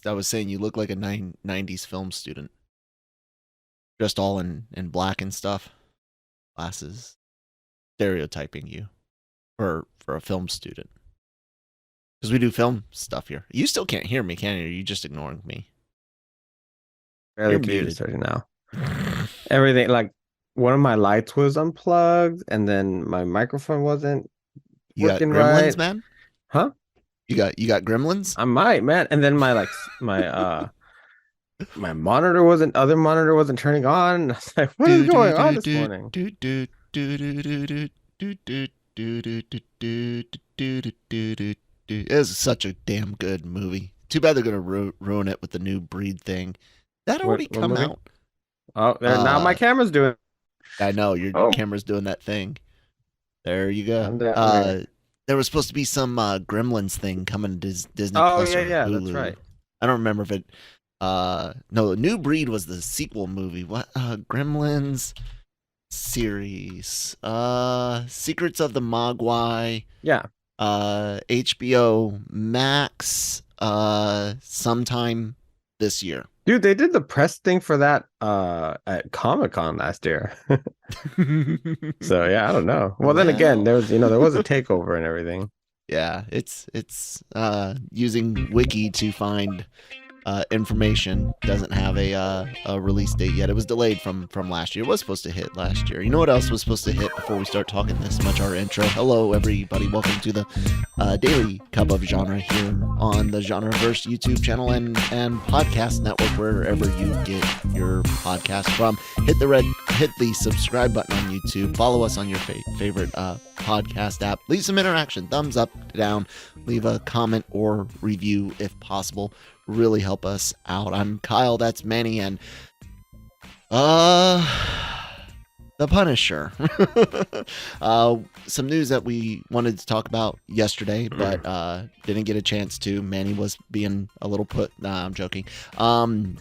I was saying you look like a 90s film student, dressed all in black and stuff, glasses, stereotyping you for a film student. Because we do film stuff here. You still can't hear me, can you? Are you just ignoring me? Barely You're can hear you muted. starting now. Everything like one of my lights was unplugged, and then my microphone wasn't You got working gremlins, right. man? Huh? You got gremlins? I might, man. And then my monitor wasn't other monitor wasn't turning on. And I was like, what is Do do going on do this do morning? do do do do do do do do do do do do do do. It was such a damn good movie. Too bad they're gonna ruin it with the new breed thing. That already What come movie? out. Oh, there now my Uh, camera's doing. I know your Oh, camera's doing that thing. There you go. I'm down here. There was supposed to be some Gremlins thing coming to Disney Oh Plus yeah, or yeah, that's Hulu. right. I don't remember if it. No, New Breed was the sequel movie. What? Gremlins series. Secrets of the Mogwai. Yeah. HBO Max. Sometime this year. Dude, they did the press thing for that at Comic-Con last year. So yeah, I don't know. Well, then again, Well, there was a takeover and everything. yeah, it's using Wiki to find information. Doesn't have a release date yet. It was delayed from last year. It was supposed to hit last year. You know what else was supposed to hit before we start talking this much? Our intro. Hello, everybody. Welcome to the Daily Cup of Genre here on the Genreverse YouTube channel and podcast network, wherever you get your podcast from. Hit the subscribe button on YouTube. Follow us on your favorite podcast app. Leave some interaction. Thumbs up, down. Leave a comment or review if possible. Really help us out. I'm Kyle, that's Manny, and the Punisher. Some news that we wanted to talk about yesterday, but didn't get a chance to. Manny was being a little put. Nah, I'm joking. Some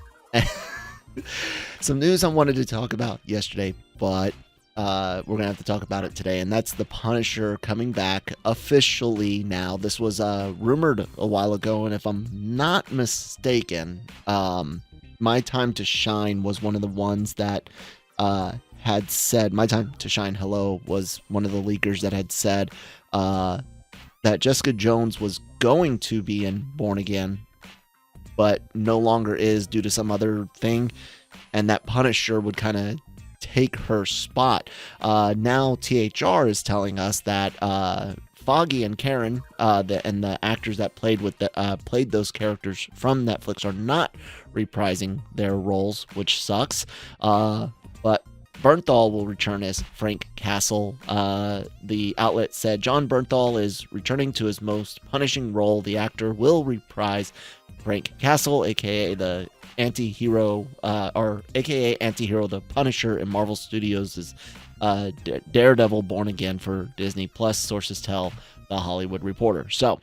news I wanted to talk about yesterday, but we're gonna have to talk about it today, and that's the Punisher coming back officially now. This was rumored a while ago, and if I'm not mistaken, My Time to Shine was one of the ones that had said, My Time to Shine Hello was one of the leakers that had said that Jessica Jones was going to be in Born Again, but no longer is due to some other thing, and that Punisher would kind of take her spot. Now THR is telling us that Foggy and Karen, and the actors that played those characters from Netflix, are not reprising their roles, which sucks. But Bernthal will return as Frank Castle. The outlet said Jon Bernthal is returning to his most punishing role. The actor will reprise Frank Castle, aka the anti-hero, or aka anti-hero, the Punisher in Marvel Studios' Daredevil Born Again for Disney Plus, sources tell The Hollywood Reporter. So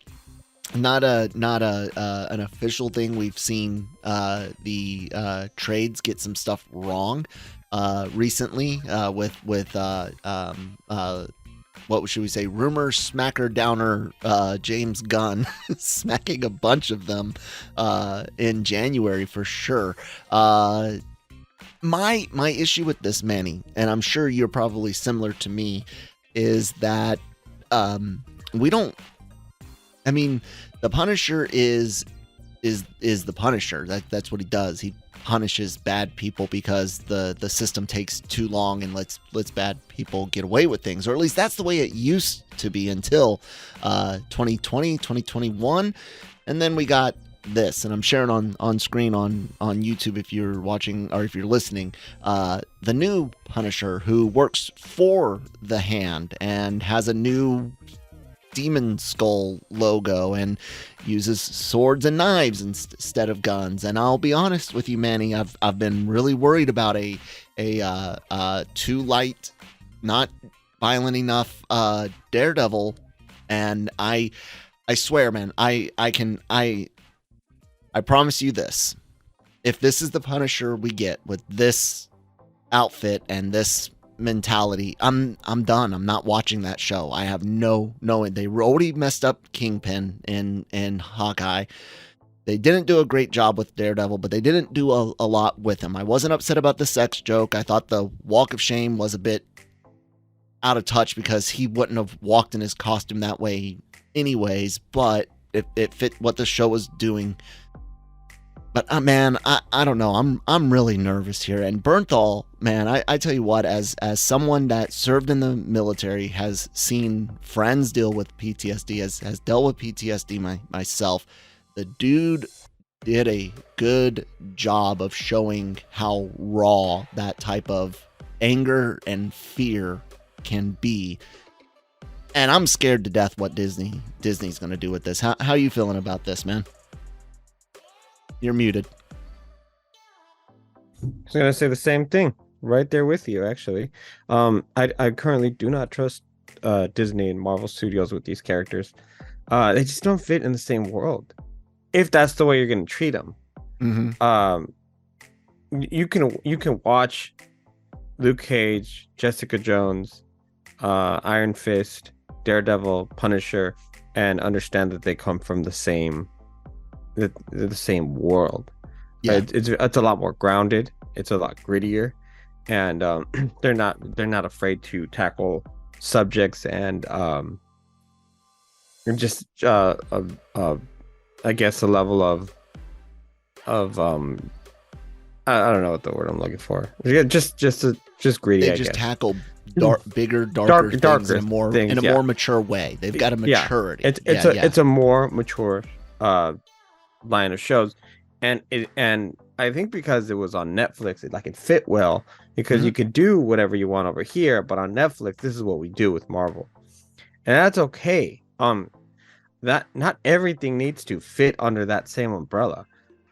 not an official thing. We've seen the trades get some stuff wrong recently, with what should we say, rumor smacker downer James Gunn smacking a bunch of them in January for sure. My issue with this, Manny, and I'm sure you're probably similar to me, is that we don't. I mean, the Punisher is the Punisher. That's what he does. He punishes bad people because the system takes too long and lets bad people get away with things, or at least that's the way it used to be until 2020, 2021, and then we got this, and I'm sharing on screen on YouTube if you're watching or if you're listening, the new Punisher who works for the Hand and has a new demon skull logo and uses swords and knives instead of guns. And I'll be honest with you, Manny, I've been really worried about a too light, not violent enough Daredevil. And I swear, man, I promise you this: if this is the Punisher we get with this outfit and this mentality, I'm done. I'm not watching that show. I have no. They already messed up Kingpin in Hawkeye. They didn't do a great job with Daredevil, but they didn't do a lot with him. I wasn't upset about the sex joke. I thought the walk of shame was a bit out of touch because he wouldn't have walked in his costume that way anyways, but it fit what the show was doing. But man, I don't know. I'm really nervous here. And Bernthal, man, I tell you what, as someone that served in the military, has seen friends deal with PTSD, has dealt with PTSD myself, the dude did a good job of showing how raw that type of anger and fear can be. And I'm scared to death what Disney's going to do with this. How are you feeling about this, man? You're muted. I was gonna say the same thing. Right there with you, actually. I currently do not trust Disney and Marvel Studios with these characters. They just don't fit in the same world. If that's the way you're gonna treat them, you can watch Luke Cage, Jessica Jones, Iron Fist, Daredevil, Punisher, and understand that they come from the same world. Yeah. It's a lot more grounded. It's a lot grittier, and they're not afraid to tackle subjects and just I guess a level of I don't know what the word I'm looking for. Yeah, just greedy. They just tackle bigger, darker things in a more mature way. They've got a maturity. It's a more mature line of shows, and I think because it was on Netflix, it fit well because you could do whatever you want over here, but on Netflix, this is what we do with Marvel, and that's okay. That not everything needs to fit under that same umbrella,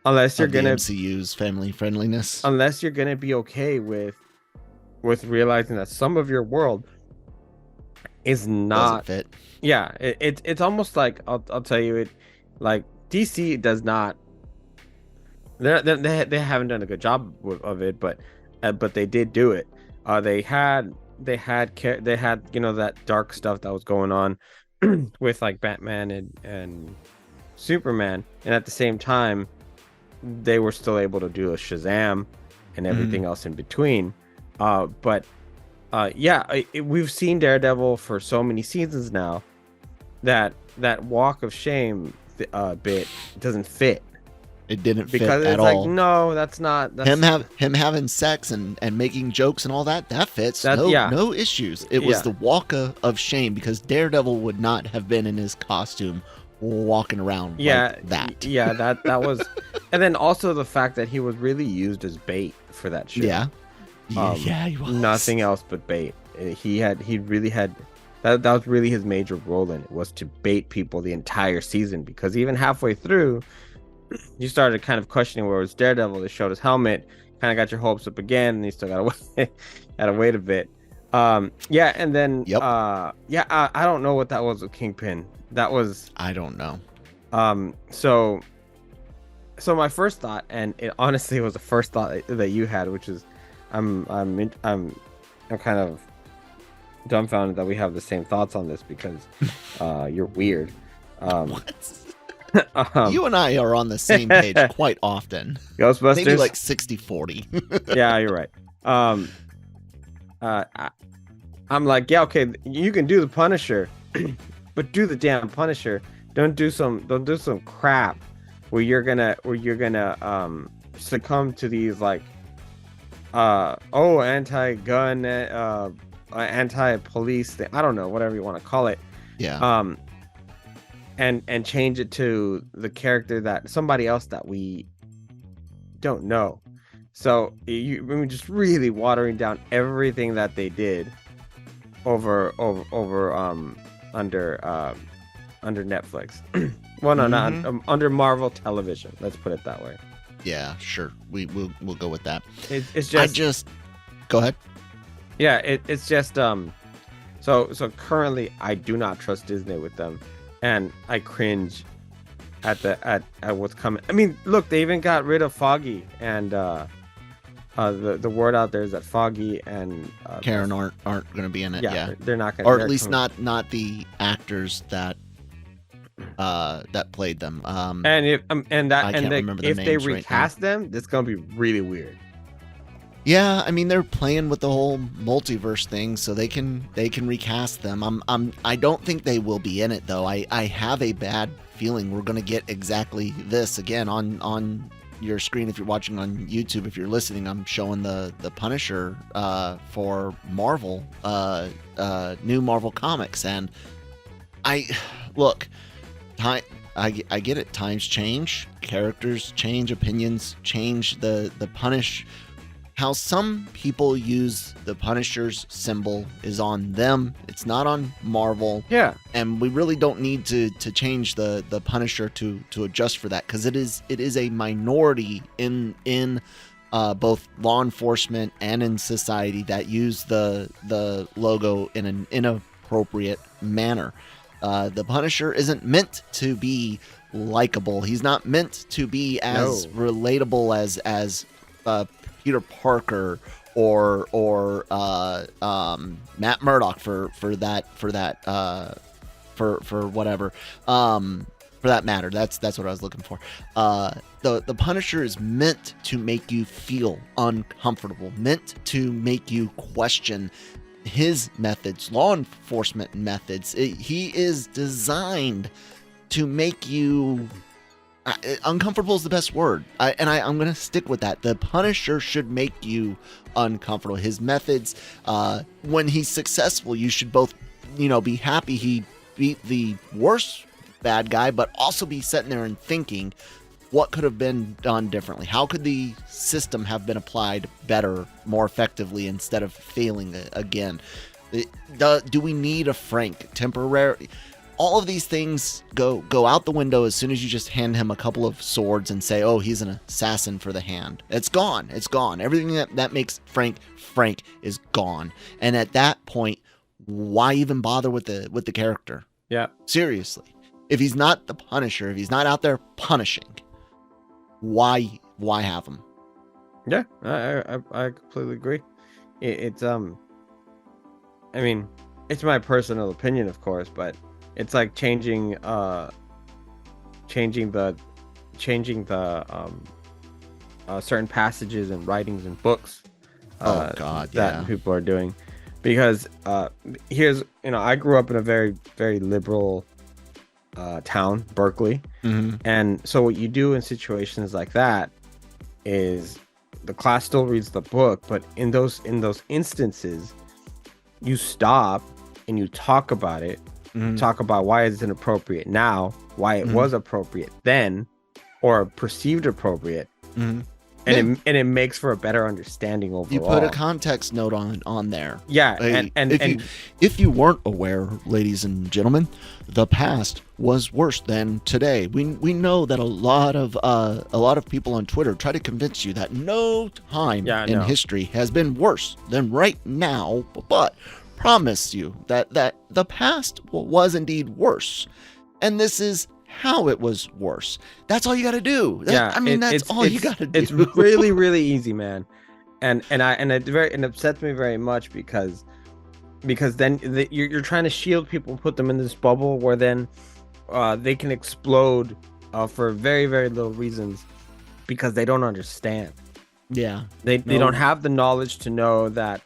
unless you're gonna MCU's family friendliness. Unless you're gonna be okay with realizing that some of your world is not fit. Yeah, it's almost like I'll tell you it, like DC does not. They haven't done a good job of it, but they did do it. They had that dark stuff that was going on with like Batman and Superman, and at the same time they were still able to do a Shazam and everything else in between. We've seen Daredevil for so many seasons now that walk of shame bit doesn't fit. It didn't fit because at it's all. Like, no, that's not him having sex and making jokes and all that fits. No issues. It was the walk of shame because Daredevil would not have been in his costume walking around like that. Yeah, that was and then also the fact that he was really used as bait for that show. He was. Nothing else but bait. He really had that was really his major role in it, was to bait people the entire season, because even halfway through you started kind of questioning where it was Daredevil. They showed his helmet, kind of got your hopes up again, and you still gotta wait a bit. And then I don't know what that was with Kingpin. That was, I don't know. So my first thought, and it honestly was the first thought that you had, which is I'm kind of dumbfounded that we have the same thoughts on this, because you're weird. What? You and I are on the same page quite often. Ghostbusters? Maybe like 60-40. Yeah, you're right. I'm like, yeah, okay, you can do the Punisher, but do the damn Punisher. Don't do some crap where you're gonna succumb to these like anti-gun, anti-police thing. I don't know, whatever you want to call it. Yeah. And change it to the character that somebody else that we don't know. So you just really watering down everything that they did over under Netflix. Well, no, not under Marvel Television. Let's put it that way. Yeah, sure. We'll go with that. It's just. Go ahead. Yeah, it's just So currently, I do not trust Disney with them. And I cringe at what's coming. I mean, look, they even got rid of Foggy, and the word out there is that Foggy and Karen aren't going to be in it. Yeah, they're not going to. Or at least not the actors that that played them. And if I can't remember their if they names right now. recast them, it's gonna be really weird. Yeah, I mean they're playing with the whole multiverse thing, so they can recast them. I don't think they will be in it though. I have a bad feeling we're gonna get exactly this again on your screen if you're watching on YouTube. If you're listening, I'm showing the Punisher for Marvel, new Marvel comics, and I look, I get it. Times change, characters change, opinions change. The Punish. How some people use the Punisher's symbol is on them. It's not on Marvel. Yeah. And we really don't need to change the Punisher to adjust for that, because it is a minority in both law enforcement and in society that use the logo in an inappropriate manner. The Punisher isn't meant to be likable. He's not meant to be as relatable as Peter Parker or Matt Murdock for whatever for that matter. That's what I was looking for. The Punisher is meant to make you feel uncomfortable, meant to make you question his methods, law enforcement methods. He is designed to make you uncomfortable is the best word. I'm going to stick with that. The Punisher should make you uncomfortable. His methods, when he's successful, you should both, be happy he beat the worst bad guy, but also be sitting there and thinking, what could have been done differently? How could the system have been applied better, more effectively, instead of failing again? Do we need a Frank temporary? All of these things go out the window as soon as you just hand him a couple of swords and say, oh, he's an assassin for the hand. It's gone. It's gone. Everything that makes Frank is gone. And at that point, why even bother with the character? Yeah. Seriously. If he's not the Punisher, if he's not out there punishing, why have him? Yeah, I completely agree. It's I mean, it's my personal opinion, of course, but it's like changing the certain passages and writings and books that people are doing, because here's I grew up in a very, very liberal town, Berkeley, and so what you do in situations like that is the class still reads the book, but in those instances you stop and you talk about it. Talk about why it's inappropriate now, why it was appropriate then, or perceived appropriate, and it makes for a better understanding overall. You put a context note on there. Yeah, if you weren't aware, ladies and gentlemen, the past was worse than today. We know that a lot of people on Twitter try to convince you that no time in history has been worse than right now, but promise you that the past was indeed worse, and this is how it was worse. That's all you got to do. That's all you got to do. It's really, really easy, man. And it upsets me very much because then you're trying to shield people and put them in this bubble where then they can explode for very, very little reasons because they don't understand. Yeah, they don't have the knowledge to know that.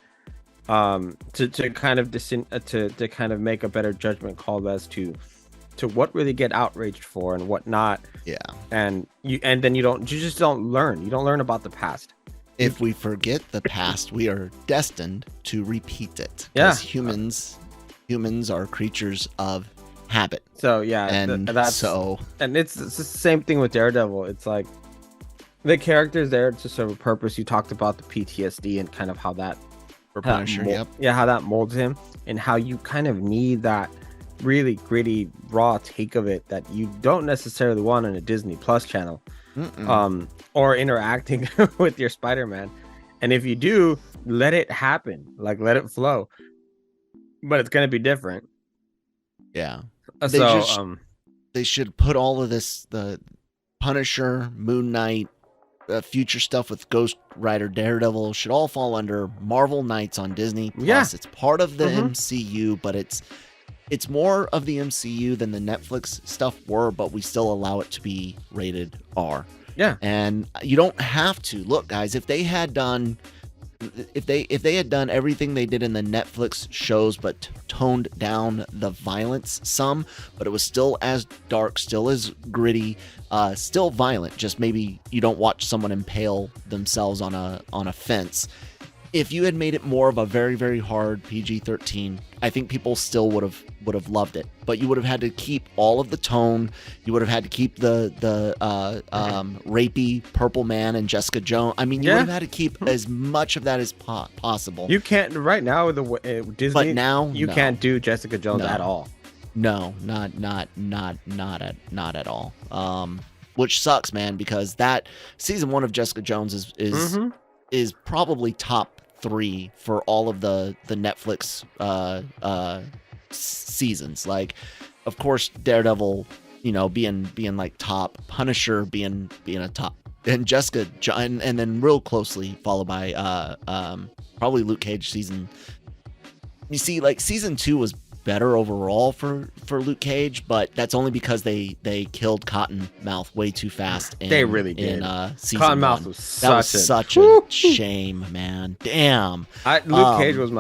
To kind of make a better judgment call as to what really get outraged for and what not. Yeah. And you just don't learn. You don't learn about the past. If we forget the past, we are destined to repeat it. Yeah. Humans are creatures of habit. So yeah, and it's the same thing with Daredevil. It's like the character's there to serve a purpose. You talked about the PTSD and kind of how that Punisher, how that molds him, and how you kind of need that really gritty, raw take of it that you don't necessarily want on a Disney Plus channel, or interacting with your Spider-Man. And if you do, let it happen, like let it flow, but it's gonna be different. Yeah. They should put all of this, the Punisher, Moon Knight, future stuff with Ghost Rider, Daredevil, should all fall under Marvel Knights on Disney Plus. It's part of the MCU, but it's it's more of the MCU than the Netflix stuff were, but we still allow it to be rated R. Yeah. And you don't have to. Look, guys, if they had done everything they did in the Netflix shows but toned down the violence some, but it was still as dark, still as gritty, still violent, just maybe you don't watch someone impale themselves on a fence. If you had made it more of a very, very hard PG-13, I think people still would have loved it. But you would have had to keep all of the tone. You would have had to keep the rapey Purple Man and Jessica Jones. I mean, you would have had to keep as much of that as possible. You can't right now the Disney. But now you can't do Jessica Jones at all. No, not at all. Which sucks, man, because that season 1 of Jessica Jones is probably top 3 for all of the Netflix seasons. Like, of course, Daredevil, being like top, Punisher being a top, and Jessica, and then real closely followed by probably Luke Cage season. You see, like season 2 was better overall for Luke Cage, but that's only because they killed Cottonmouth way too fast. They really did. In season Cottonmouth 1. was such a shame, man. Damn. Luke Cage was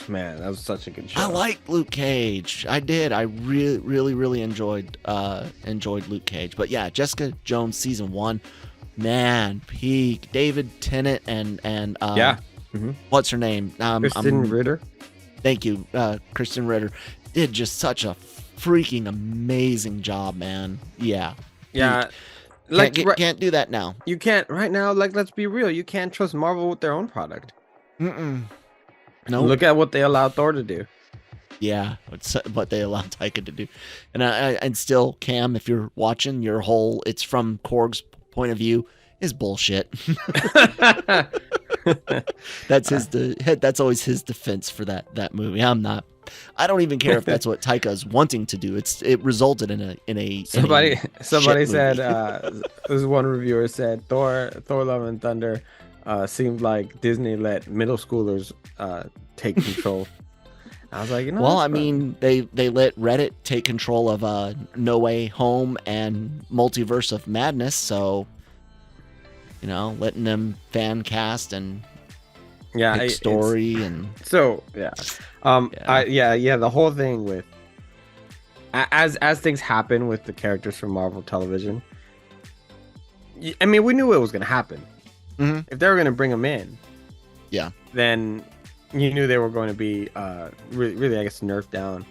man. That was such a good show. I like Luke Cage. I did. I really enjoyed Luke Cage. But yeah, Jessica Jones season 1, man, peak. David Tennant and what's her name? Kristen Ritter. Thank you, Kristen Ritter. Did just such a freaking amazing job, man. Yeah. Yeah. Can't do that now. You can't right now. Like, let's be real. You can't trust Marvel with their own product. No. Look at what they allowed Thor to do. Yeah, it's what they allowed Taika to do, and still, Cam, if you're watching, your whole it's from Korg's point of view is bullshit. That's always his defense for that movie. I don't even care if that's what Taika is wanting to do. It resulted in a somebody said movie. this one reviewer said Thor Love and Thunder seemed like Disney let middle schoolers take control. I was like, well, I mean, they let Reddit take control of No Way Home and Multiverse of Madness, so letting them fan cast and pick story and so the whole thing with as things happen with the characters from Marvel television. I mean, we knew it was going to happen. Mm-hmm. If they were going to bring them in, then you knew they were going to be really, I guess, nerfed down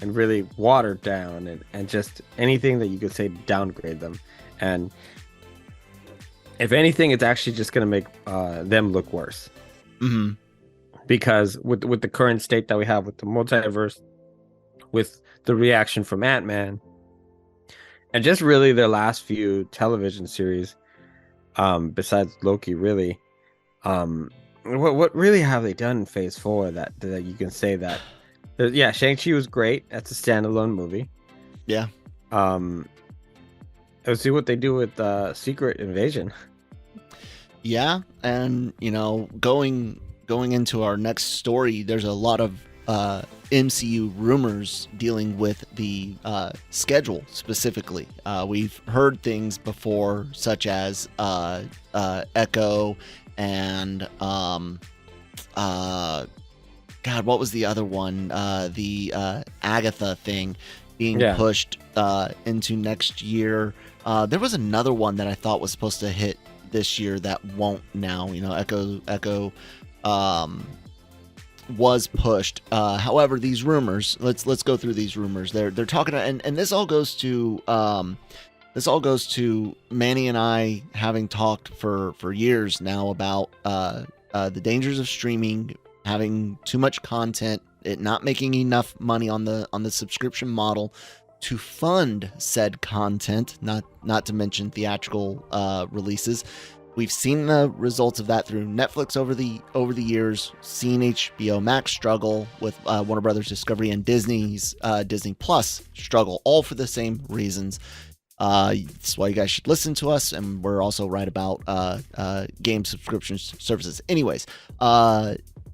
and really watered down and just anything that you could say to downgrade them. And if anything, it's actually just going to make them look worse. Mm-hmm. Because with the current state that we have with the multiverse, with the reaction from Ant-Man, and just really their last few television series, besides Loki, really, what really have they done in Phase 4 that you can say that? Shang-Chi was great. That's a standalone movie. Yeah. Let's see what they do with Secret Invasion. Yeah, and going into our next story, there's a lot of MCU rumors dealing with the schedule specifically. We've heard things before, such as Echo and God, what was the other one? The Agatha thing being pushed into next year. There was another one that I thought was supposed to hit this year that won't now. Echo was pushed. However, these rumors, let's go through these rumors. They're talking, and this all goes to Manny and I having talked for years now about the dangers of streaming, having too much content, it not making enough money on the subscription model to fund said content, not to mention theatrical releases. We've seen the results of that through Netflix over the years, seen HBO Max struggle with Warner Brothers Discovery, and Disney's Disney Plus struggle, all for the same reasons. That's why you guys should listen to us, and we're also right about game subscription services. Anyways,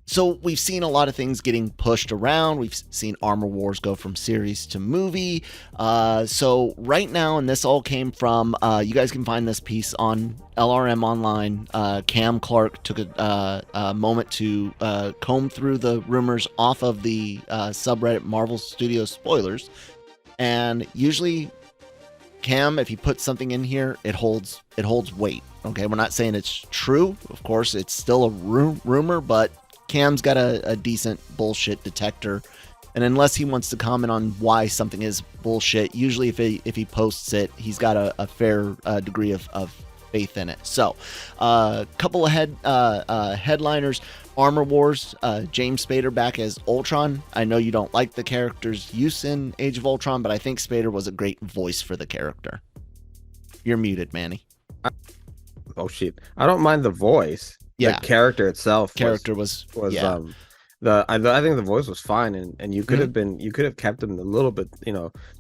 So we've seen a lot of things getting pushed around. We've seen Armor Wars go from series to movie. So right now, and this all came from, you guys can find this piece on LRM Online. Cam Clark took a moment to comb through the rumors off of the subreddit Marvel Studios spoilers. And usually, Cam, if he puts something in here, it holds weight. Okay, we're not saying it's true. Of course, it's still a rumor, but Cam's got a decent bullshit detector, and unless he wants to comment on why something is bullshit, usually if he posts it, he's got a fair degree of faith in it. So, a couple of headliners: Armor Wars, James Spader back as Ultron. I know you don't like the character's use in Age of Ultron, but I think Spader was a great voice for the character. You're muted, Manny. Oh shit! I don't mind the voice. Yeah, the character itself was yeah. I think the voice was fine, and you could have kept him a little bit,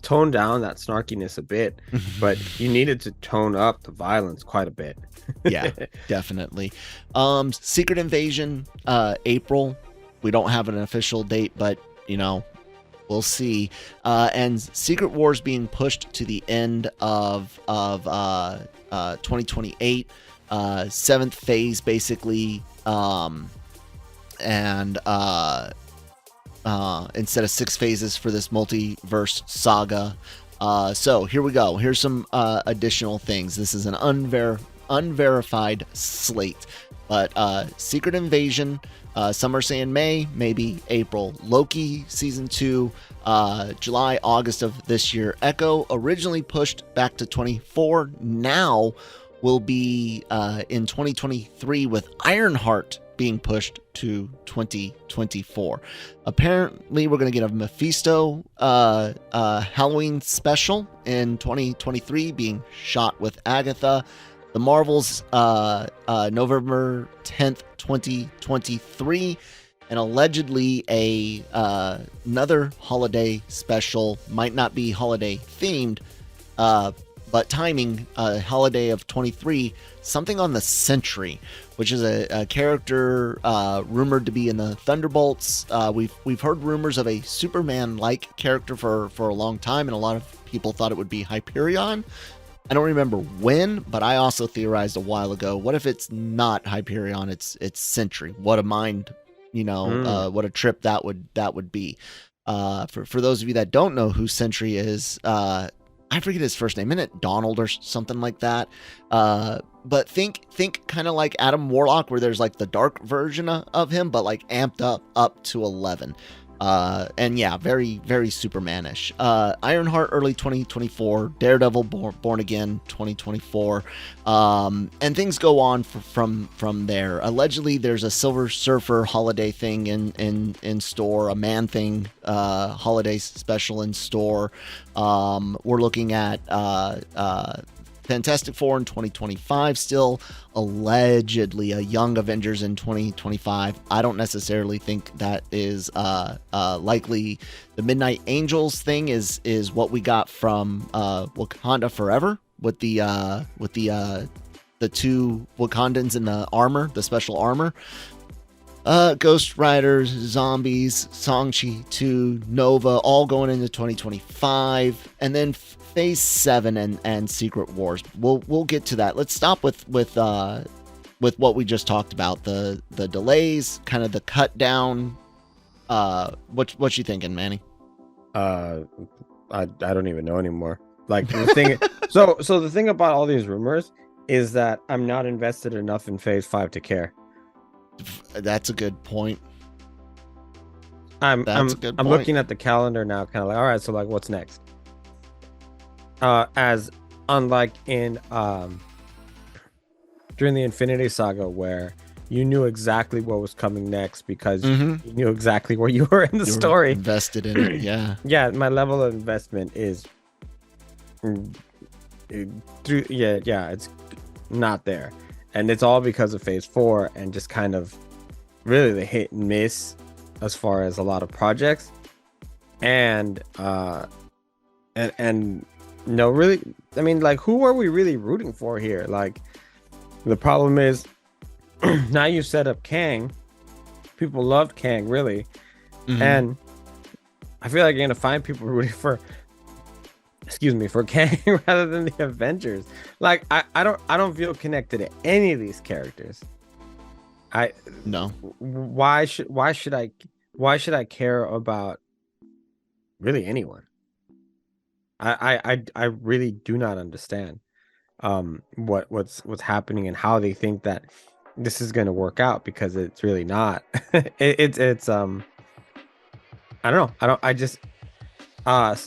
toned down that snarkiness a bit, but you needed to tone up the violence quite a bit. Yeah, definitely. Secret Invasion, April. We don't have an official date, but we'll see. And Secret Wars being pushed to the end of 2028. Seventh phase, basically, and instead of 6 phases for this multiverse saga. So here we go. Here's some additional things. This is an unverified slate, but Secret Invasion, some are saying May, maybe April. Loki season 2, July, August of this year. Echo, originally pushed back to 24, now will be in 2023, with Ironheart being pushed to 2024. Apparently, we're going to get a Mephisto Halloween special in 2023, being shot with Agatha. The Marvels, November 10th, 2023. And allegedly another holiday special, might not be holiday themed, but timing, holiday of 23, something on the Sentry, which is a character rumored to be in the Thunderbolts. We've heard rumors of a Superman-like character for a long time, and a lot of people thought it would be Hyperion. I don't remember when, but I also theorized a while ago, what if it's not Hyperion, it's Sentry? What a mind, what a trip that would be. For those of you that don't know who Sentry is, I forget his first name, isn't it Donald or something like that? But think kind of like Adam Warlock, where there's like the dark version of him, but like amped up to 11. And yeah, very, very Superman-ish. Ironheart early 2024, Daredevil Born Again 2024, and things go on from there. Allegedly, there's a Silver Surfer holiday thing in store, a Man Thing holiday special in store. We're looking at Fantastic Four in 2025 still, allegedly a Young Avengers in 2025. I don't necessarily think that is likely. The Midnight Angels thing is what we got from Wakanda Forever with the 2 Wakandans in the armor, the special armor. Ghost Riders, Zombies, Shang-Chi 2, Nova, all going into 2025, and then Phase 7 and Secret Wars. We'll get to that. Let's stop with what we just talked about, the delays, kind of the cut down. What you thinking, Manny? I don't even know anymore. Like the thing. so the thing about all these rumors is that I'm not invested enough in Phase 5 to care. That's a good point. I'm looking at the calendar now, kind of like, all right, so like, what's next? As unlike in during the Infinity Saga, where you knew exactly what was coming next because you knew exactly where you were in the story, invested in it. Yeah, my level of investment is it's not there, and it's all because of Phase 4 and just kind of really the hit and miss as far as a lot of projects, and no, really, I mean, like, who are we really rooting for here? Like, the problem is now you set up Kang, People loved Kang, really. Mhm. And I feel like you're gonna find people rooting for, for Kang rather than the Avengers. Like I don't feel connected to any of these characters. I No. why should I care about really anyone? I really do not understand what's happening and how they think that this is going to work out, because it's really not. It's I don't know. I just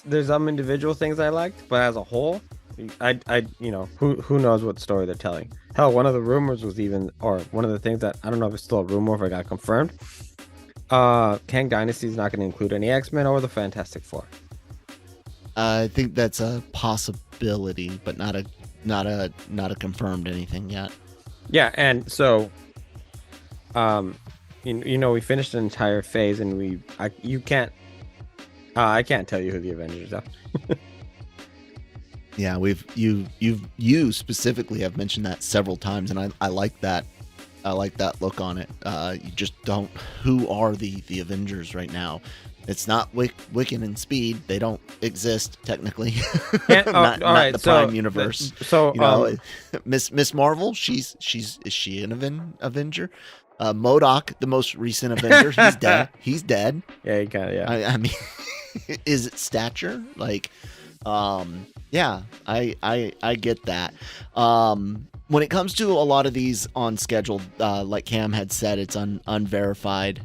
there's some individual things I liked, but as a whole, I who knows what story they're telling. Hell, one of the rumors was even, or one of the things that I don't know if it's still a rumor or if it got confirmed. Kang Dynasty is not going to include any X-Men or the Fantastic Four. I think that's a possibility, but not a confirmed anything yet. Yeah, and so we finished an entire phase, and I can't tell you who the Avengers are. Yeah, you specifically have mentioned that several times, and I like that. I like that look on it. You just don't. Who are the Avengers right now? It's not Wiccan and Speed. They don't exist technically. Not the Prime universe. Miss Marvel. Is she an Avenger? MODOK, the most recent Avenger. He's dead. He's dead. Yeah, he kind of. Yeah. I mean, is it Stature? Like, yeah, I get that. When it comes to a lot of these on schedule, like Cam had said, it's unverified.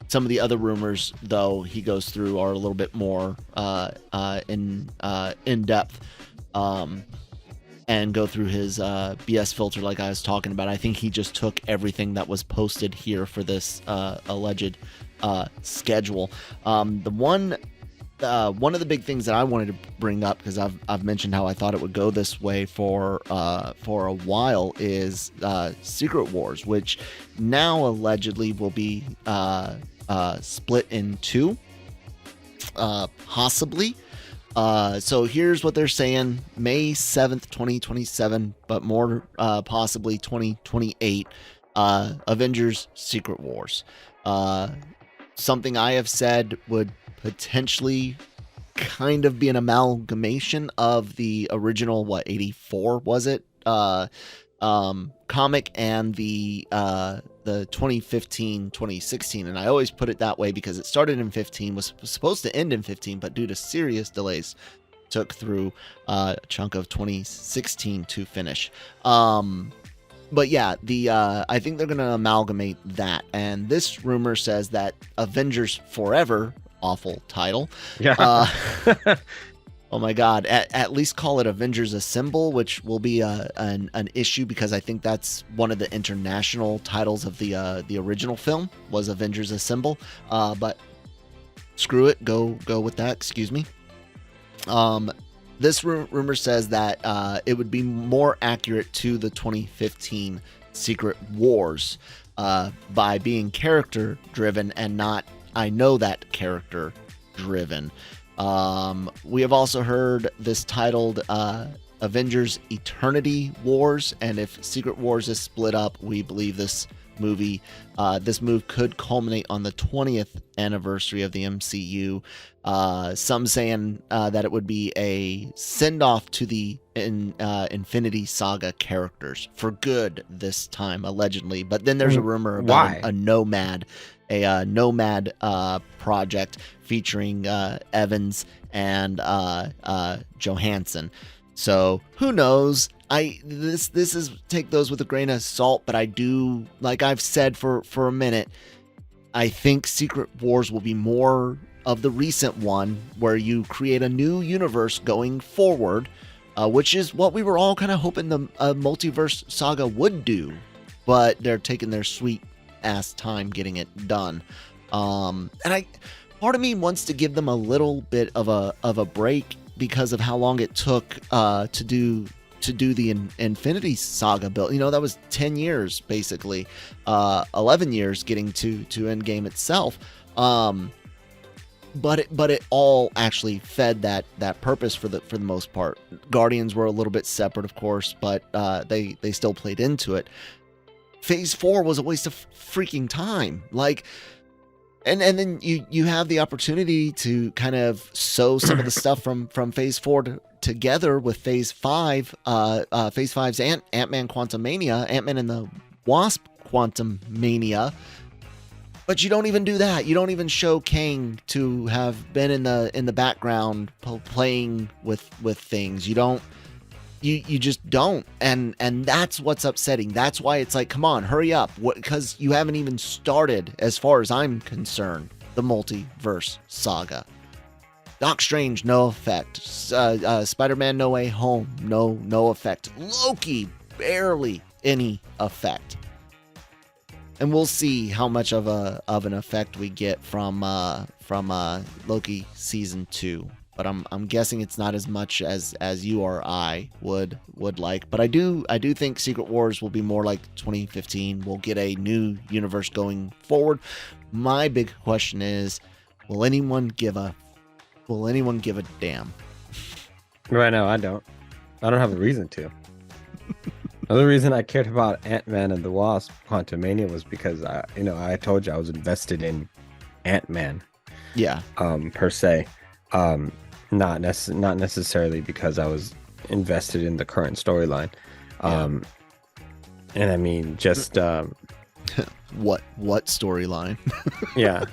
Some of the other rumors, though, he goes through are a little bit more in depth, and go through his BS filter, like I was talking about. I think he just took everything that was posted here for this alleged schedule. One of the big things that I wanted to bring up, because I've mentioned how I thought it would go this way for a while, is Secret Wars, which now allegedly will be split in two, possibly. So here's what they're saying: May 7th, 2027, but more possibly 2028. Avengers Secret Wars. Something I have said would potentially kind of be an amalgamation of the original 84 was it comic and the 2015-2016, and I always put it that way because it started in 15, was supposed to end in 15, but due to serious delays took through a chunk of 2016 to finish. But yeah, I think they're going to amalgamate that, and this rumor says that Avengers Forever, awful title. Yeah. Oh my God! At least call it Avengers Assemble, which will be an issue because I think that's one of the international titles of the original film was Avengers Assemble. But screw it, go with that. Excuse me. This rumor says that it would be more accurate to the 2015 Secret Wars by being character driven and not I know that character driven. We have also heard this titled Avengers Eternity Wars, and if Secret Wars is split up, we believe this move could culminate on the 20th anniversary of the MCU. Some saying that it would be a send-off to the Infinity Saga characters for good this time, allegedly. But then there's a rumor about a Nomad project featuring Evans and Johansson. So who knows? This is take those with a grain of salt, but I do, like I've said for a minute, I think Secret Wars will be more of the recent one where you create a new universe going forward, which is what we were all kind of hoping the multiverse saga would do, but they're taking their sweet ass time getting it done. And part of me wants to give them a little bit of a break because of how long it took to do the Infinity Saga build. That was 10 years basically, 11 years getting to Endgame itself. But it all actually fed that purpose for the most part. Guardians were a little bit separate, of course, but they still played into it. Phase 4 was a waste of freaking time. Like, and then you have the opportunity to kind of sew some of the stuff from Phase 4 together with Phase 5, Phase 5's Ant-Man Quantumania, Ant-Man and the Wasp Quantumania. But you don't even do that. You don't even show Kang to have been in the background playing with things. You don't. You just don't, and that's what's upsetting. That's why it's like, come on, hurry up, because you haven't even started, as far as I'm concerned, the multiverse saga. Doc Strange, no effect. Spider-Man No Way Home, no effect. Loki, barely any effect. And we'll see how much of an effect we get from Loki season 2. But I'm guessing it's not as much as you or I would like. But I do think Secret Wars will be more like 2015. We'll get a new universe going forward. My big question is, will anyone give a damn? Right now, I don't have a reason to. The only reason I cared about Ant-Man and the Wasp Quantumania was because I told you I was invested in Ant-Man. Yeah. Per se. Not necessarily because I was invested in the current storyline. And I mean, just what storyline? Yeah.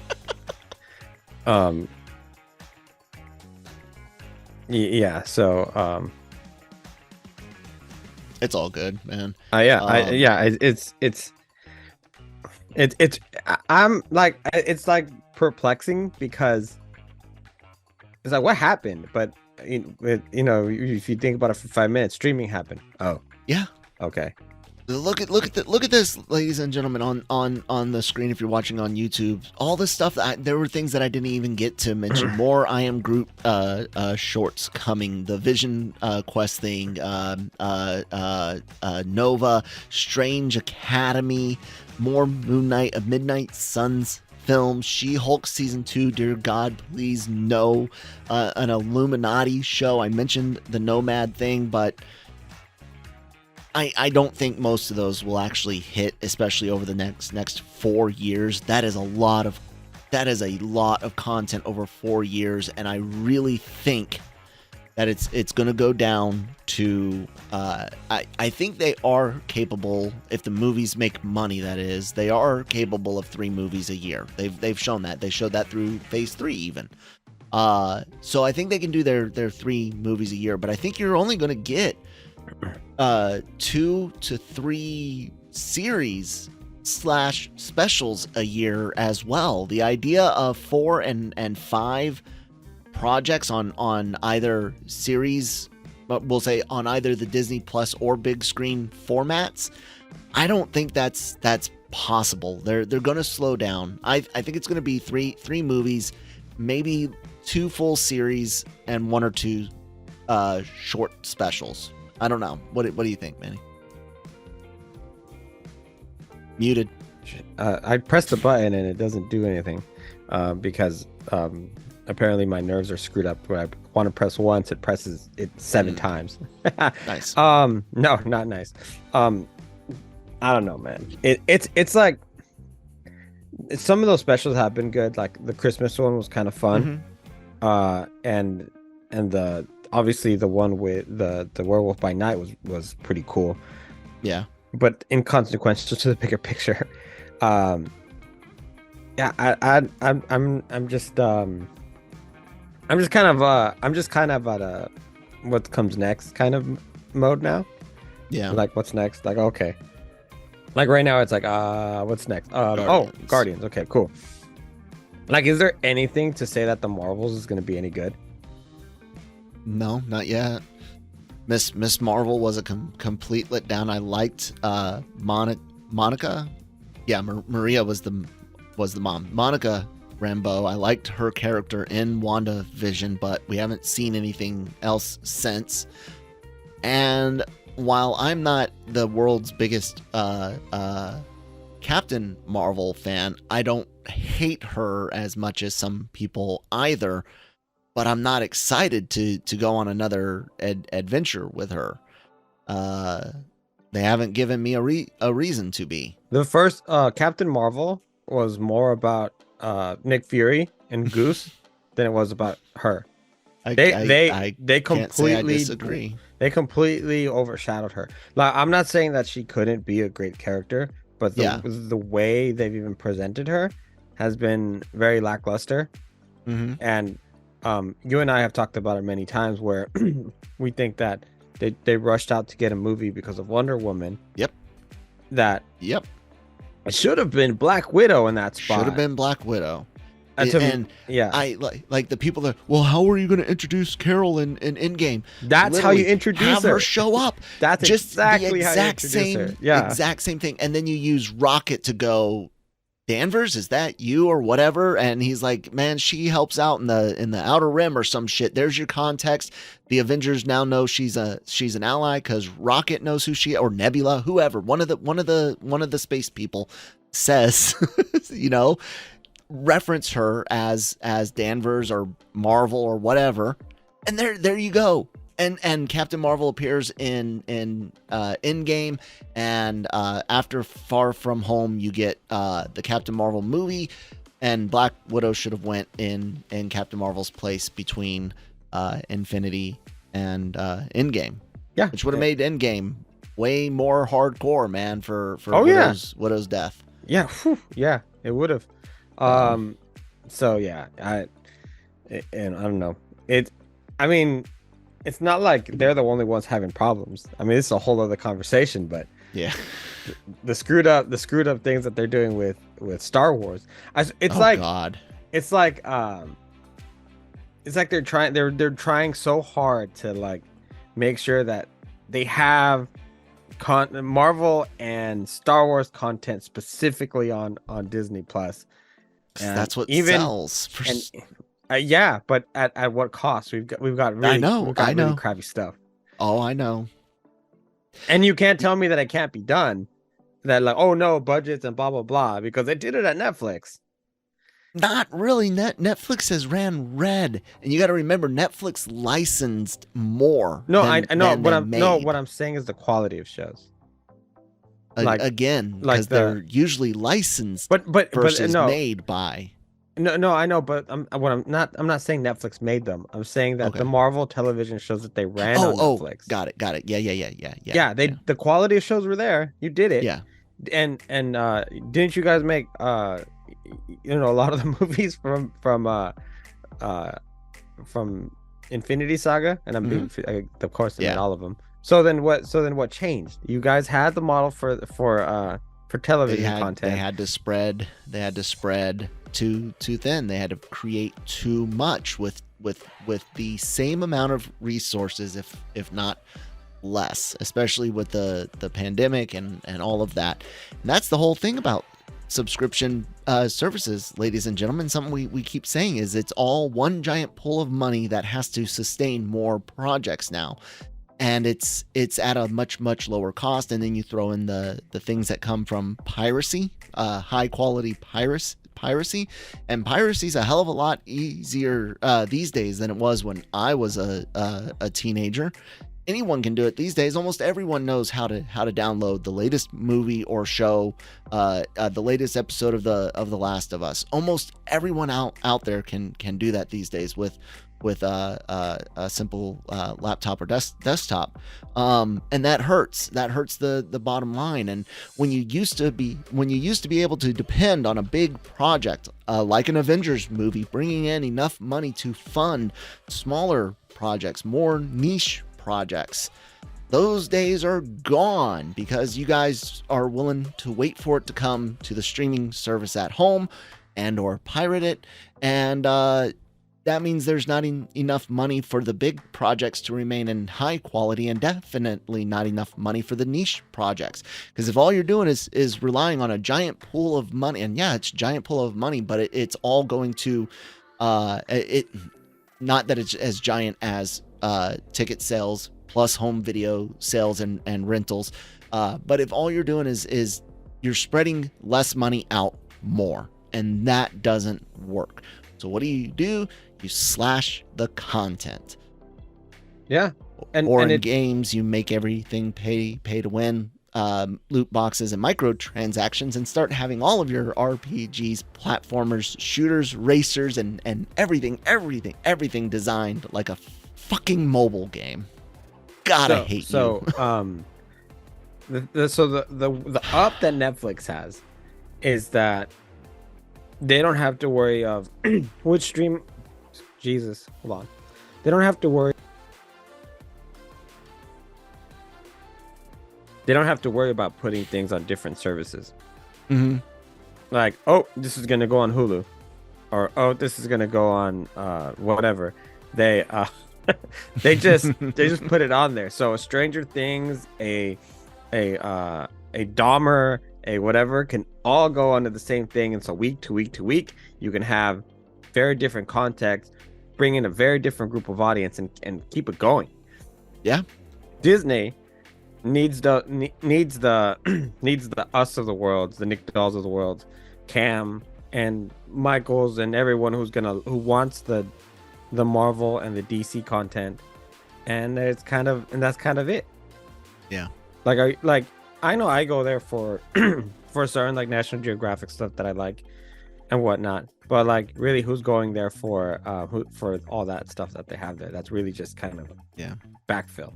Yeah. So it's all good, man. I'm like, it's like perplexing because it's like, what happened? But if you think about it for 5 minutes, streaming happened. Oh, yeah. Okay. Look at this, ladies and gentlemen, on the screen if you're watching on YouTube. All this stuff there were things that I didn't even get to mention. More I Am Groot shorts coming. The Vision Quest thing, Nova, Strange Academy, more Moon Knight, of Midnight Suns film, She-Hulk season 2, dear God, please no. An Illuminati show. I mentioned the Nomad thing, but I don't think most of those will actually hit, especially over the next 4 years. That is a lot of content over 4 years, and I really think that it's going to go down to I think they are capable, if the movies make money, that is, they are capable of 3 movies a year. They've shown that. They showed that through Phase 3 even. So I think they can do their 3 movies a year, but I think you're only going to get 2 to 3 series / specials a year as well. The idea of 4 and 5 projects on either series, but we'll say on either the Disney Plus or big screen formats, I don't think that's possible. They're going to slow down. I think it's going to be three movies, maybe 2 full series and 1 or 2 short specials. I don't know. What do you think, Manny? Muted. I pressed the button and it doesn't do anything because apparently my nerves are screwed up. When I want to press once, it presses it 7 times. Nice. No, not nice. I don't know, man. It's like some of those specials have been good. Like the Christmas one was kind of fun. And the obviously the one with the Werewolf by Night was pretty cool. Yeah. But inconsequential to the bigger picture. I'm just kind of at a what comes next kind of mode now. Yeah. Like what's next? Like, okay. Like right now it's like what's next? Guardians. Okay, cool. Like, is there anything to say that the Marvels is going to be any good? No, not yet. Miss Marvel was a complete letdown. I liked Monica. Yeah, Maria was the mom. Monica Rambeau. I liked her character in WandaVision, but we haven't seen anything else since. And while I'm not the world's biggest Captain Marvel fan, I don't hate her as much as some people either. But I'm not excited to go on another adventure with her. They haven't given me a reason to be. The first Captain Marvel was more about Nick Fury and Goose than it was about her. I They can't say I completely disagree. They completely overshadowed her. Like, I'm not saying that she couldn't be a great character, but the way they've even presented her has been very lackluster. Mm-hmm. And you and I have talked about it many times where we think that they rushed out to get a movie because of Wonder Woman. Yep. It should have been Black Widow in that spot. Should have been Black Widow. And yeah, I like the people that, well, how are you going to introduce Carol in Endgame? That's how you introduce her show up. That's just exactly the how you introduce her. Yeah, exact same thing. And then you use Rocket to go, Danvers, is that you or whatever? And he's like, man, she helps out in the Outer Rim or some shit. There's your context. The Avengers now know she's an ally because Rocket knows who she, or Nebula, whoever. One of the space people says, reference her as Danvers or Marvel or whatever, and there you go. And Captain Marvel appears in Endgame, and after Far From Home you get the Captain Marvel movie, and Black Widow should have went in Captain Marvel's place between Infinity and Endgame. Yeah, which would have made Endgame way more hardcore, man, for Widow's death. Yeah, yeah, it would have. So yeah, I don't know. It's not like they're the only ones having problems. I mean, it's a whole other conversation, but yeah, the screwed up things that they're doing with Star Wars. It's like they're trying so hard to like make sure that they have Marvel and Star Wars content specifically on Disney Plus. And that's what sells. Yeah, but at what cost? We've got really, really crappy stuff. Oh, I know. And you can't tell me that it can't be done. That like, oh no, budgets and blah blah blah, because they did it at Netflix. Not really. Netflix has ran Red, and you got to remember Netflix licensed more. I know. What I'm saying is the quality of shows. Because they're usually licensed, but versus made by. No, I know, but I'm not saying Netflix made them. I'm saying that the Marvel television shows that they ran on Netflix. Got it. Yeah. Yeah, the quality of shows were there. You did it. Yeah. And didn't you guys make a lot of the movies from Infinity Saga? And I'm being, of course, I mean all of them. So then what changed? You guys had the model for television content. They had to spread too thin. They had to create too much with the same amount of resources, if not less, especially with the pandemic and all of that. And that's the whole thing about subscription services, ladies and gentlemen. Something we keep saying is it's all one giant pool of money that has to sustain more projects now. And it's at a much lower cost, and then you throw in the things that come from piracy, high quality piracy, and piracy's a hell of a lot easier these days than it was when I was a teenager. Anyone can do it these days. Almost everyone knows how to download the latest movie or show, the latest episode of the Last of Us. Almost everyone out there can do that these days with a simple laptop or desktop, and that hurts the bottom line. And when you used to be able to depend on a big project like an Avengers movie bringing in enough money to fund smaller projects, more niche projects, those days are gone because you guys are willing to wait for it to come to the streaming service at home and or pirate it, and that means there's not enough money for the big projects to remain in high quality, and definitely not enough money for the niche projects. Because if all you're doing is relying on a giant pool of money, and yeah, it's a giant pool of money, but it's all going to, not that it's as giant as ticket sales plus home video sales and rentals, but if all you're doing is you're spreading less money out more, and that doesn't work. So what do? You slash the content. Yeah. In games, you make everything pay to win. loot boxes and microtransactions and start having all of your RPGs, platformers, shooters, racers, and everything designed like a fucking mobile game. God, I hate you. The up that Netflix has is that they don't have to worry of which stream. Jesus, hold on. They don't have to worry. They don't have to worry about putting things on different services. Mm-hmm. Like, oh, this is gonna go on Hulu, or oh, this is gonna go on whatever. They they just put it on there. So Stranger Things, a Dahmer, a whatever can all go under the same thing, and so week to week you can have very different context, bring in a very different group of audience, and keep it going. Yeah, Disney needs the us of the world, the Nick Dolls of the world, Cam and Michaels and everyone who wants the Marvel and the DC content, and that's kind of it. Yeah. Like I know I go there for for certain like National Geographic stuff that I like and whatnot, but like really, who's going there for all that stuff that they have there? That's really just kind of backfill.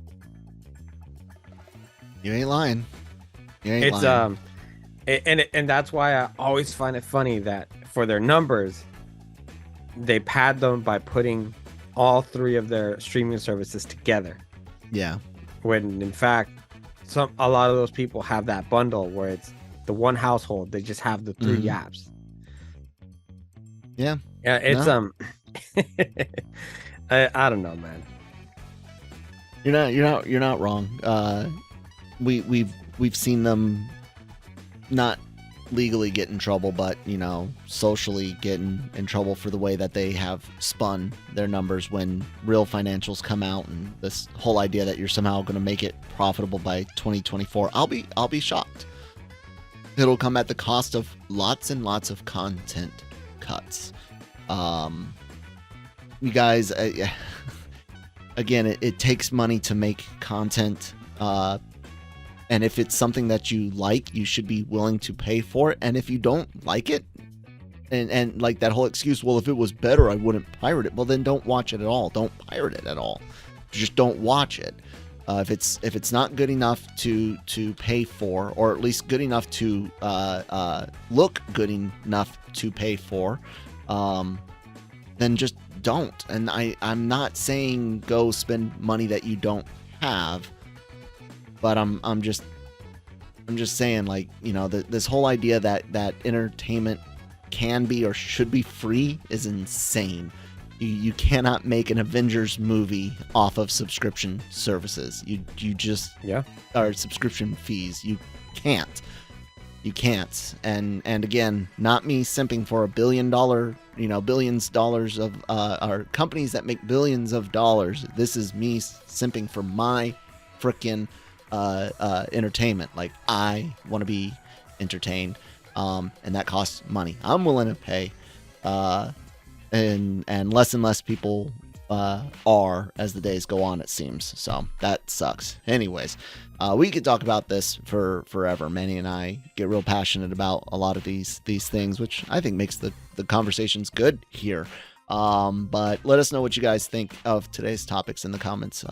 You ain't lying. Lying. And that's why I always find it funny that for their numbers, they pad them by putting all three of their streaming services together. Yeah. When in fact, a lot of those people have that bundle where it's the one household. They just have the three apps. Yeah. Yeah. It's I don't know, man. You're not wrong. We've seen them not legally get in trouble, but socially get in trouble for the way that they have spun their numbers when real financials come out, and this whole idea that you're somehow going to make it profitable by 2024. I'll be shocked. It'll come at the cost of lots and lots of content cuts. You guys, again, it takes money to make content. And if it's something that you like, you should be willing to pay for it. And if you don't like it, and like that whole excuse, well, if it was better, I wouldn't pirate it. Well, then don't watch it at all. Don't pirate it at all. Just don't watch it. If it's not good enough to pay for, or at least good enough to look good enough to pay for, then just don't. And I'm not saying go spend money that you don't have. But I'm just saying, like, this whole idea that entertainment can be or should be free is insane. You cannot make an Avengers movie off of subscription services. You just or subscription fees. You can't. And again, not me simping for $1 billion, billions dollars of or companies that make billions of dollars. This is me simping for my frickin' entertainment. Like, I want to be entertained, and that costs money. I'm willing to pay, and less people are as the days go on, it seems. So that sucks. Anyways, we could talk about this for forever. Manny and I get real passionate about a lot of these things, which I think makes the conversations good here. But let us know what you guys think of today's topics in the comments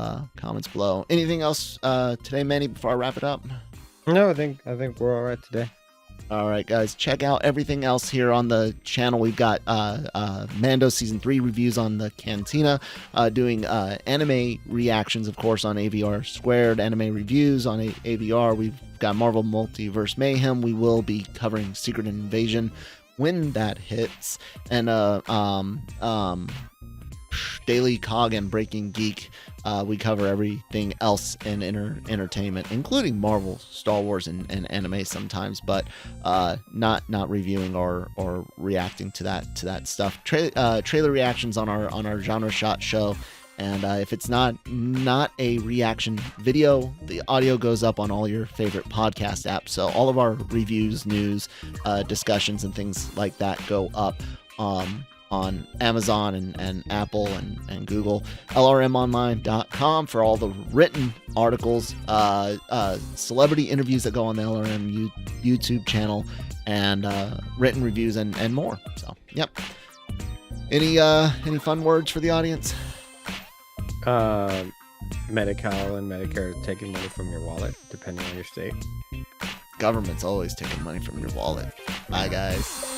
below. Anything else today, Manny, before I wrap it up? No, I think we're all right today. All right, guys, check out everything else here on the channel. We've got Mando Season 3 reviews on the Cantina, doing anime reactions, of course, on AVR Squared, anime reviews on AVR. We've got Marvel Multiverse Mayhem. We will be covering Secret Invasion when that hits, and Daily Cog and Breaking Geek. We cover everything else in entertainment, including Marvel, Star Wars, and anime sometimes, but not reviewing or reacting to that stuff. Trailer reactions on our Genre Shot show. And if it's not a reaction video, the audio goes up on all your favorite podcast apps. So all of our reviews, news, discussions, and things like that go up on on Amazon and Apple and Google. LRMonline.com for all the written articles, celebrity interviews that go on the LRM YouTube channel, and written reviews and more. So, yep. Any fun words for the audience? Medi-Cal and Medicare are taking money from your wallet, depending on your state. Government's always taking money from your wallet. Bye, guys.